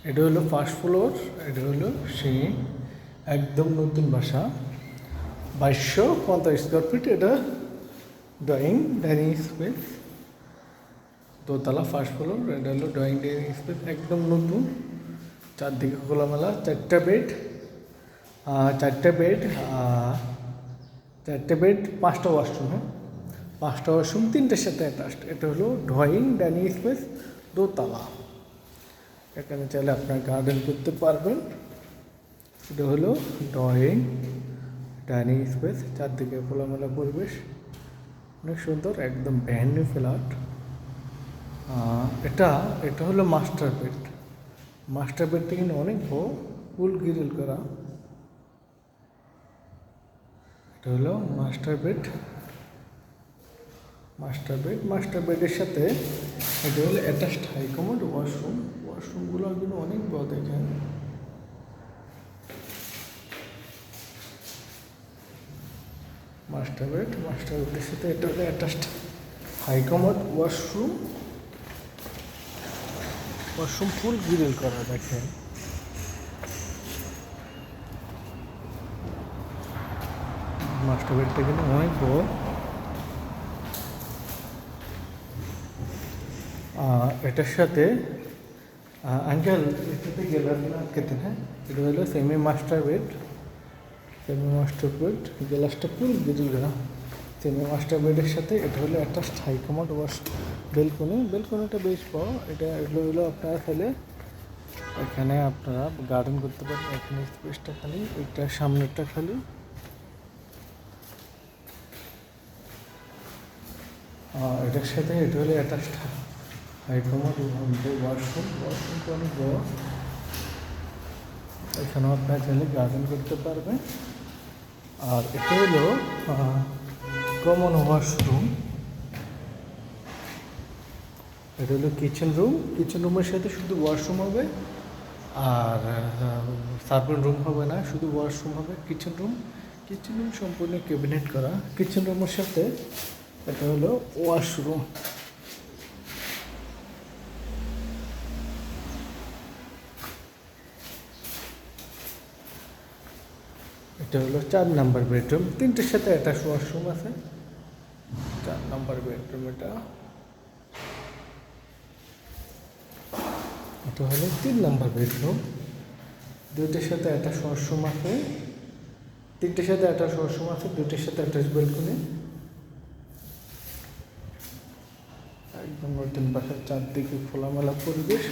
এটা হলো first floor. এটা হলো সেই একদম নতুন বাসা, 2250 স্কোয়ার ফিট। এটা ডাইনিং স্পেস, দোতলা, ফার্স্ট ফ্লোর। এটা হলো ডাইনিং স্পেস, একদম নতুন, চারদিকে খোলামেলা, চারটা বেড, পাঁচটা ওয়াশরুম। হ্যাঁ, পাঁচটা ওয়াশরুম, তিনটের সাথে অ্যাটাচড। এটা হলো ডাইনিং স্পেস, দোতলা। এখানে চাইলে আপনার গার্ডেন করতে পারবেন। এটা হলো ডাইনিং স্পেস, চারদিকে খোলামেলা পরিবেশ, অনেক সুন্দর, একদম ব্র্যান্ড নিউ ফ্ল্যাট। এটা হলো মাস্টার বেড। মাস্টার বেডটা কিন্তু অনেক বড়, ফুল গ্রিল করা। এটা হলো মাস্টার বেডের সাথে এটা হলো অ্যাটাচড হাই কমোড ওয়াশরুম। ওয়াশরুমগুলো কিন্তু অনেক বড় দেখেন। মাস্টার বেডের সাথে এটা হলো অ্যাটাচড হাই কমোড ওয়াশরুম ফুল গ্রিল করা দেখেন। মাস্টার বেডটা কিন্তু অনেক বড়। এটার সাথে আঙ্কেল এটাতে গেলার খেতে, হ্যাঁ, এটা হলো সেমি মাস্টার বেড। গ্লাসটা ফুল গ্রিল করা। সেমি মাস্টার বেডের সাথে এটা হলো একটা হাই কমোড বেলকনিটা বেশ বড়। এটা হলো আপনারা ফেলে এখানে আপনারা গার্ডেন করতে পারেন। এখানে স্পেসটা খালি, এটা সামনেরটা খালি। এটার সাথে এটা হলো অ্যাটাচড হাই কমোড ওয়াশরুমটা অনেক বড়। এখানেও আপনারা চাইলে গার্ডেন করতে পারবেন। আর এটা হলো কমন ওয়াশরুম। এটা হলো কিচেন রুমের সাথে শুধু ওয়াশরুম হবে, আর সার্ভেন্ট রুম হবে না, শুধু ওয়াশরুম হবে। কিচেন রুম সম্পূর্ণ ক্যাবিনেট করা। কিচেন রুমের সাথে এটা হলো ওয়াশরুম। এটা হলো 4 নাম্বার বেডরুম, তিনটের সাথে অ্যাটাচ ওয়াশরুম আছে। 4 নাম্বার বেডরুম। এটা হলো 3 নাম্বার বেডরুম, দুইটার সাথে অ্যাটাচ ওয়াশরুম আছে। তিনটের সাথে অ্যাটাচ ওয়াশরুম আছে, দুইটার সাথে অ্যাটাচ বেলকনি। একদম নতুন বাসার চারদিকে খোলামেলা পরিবেশ।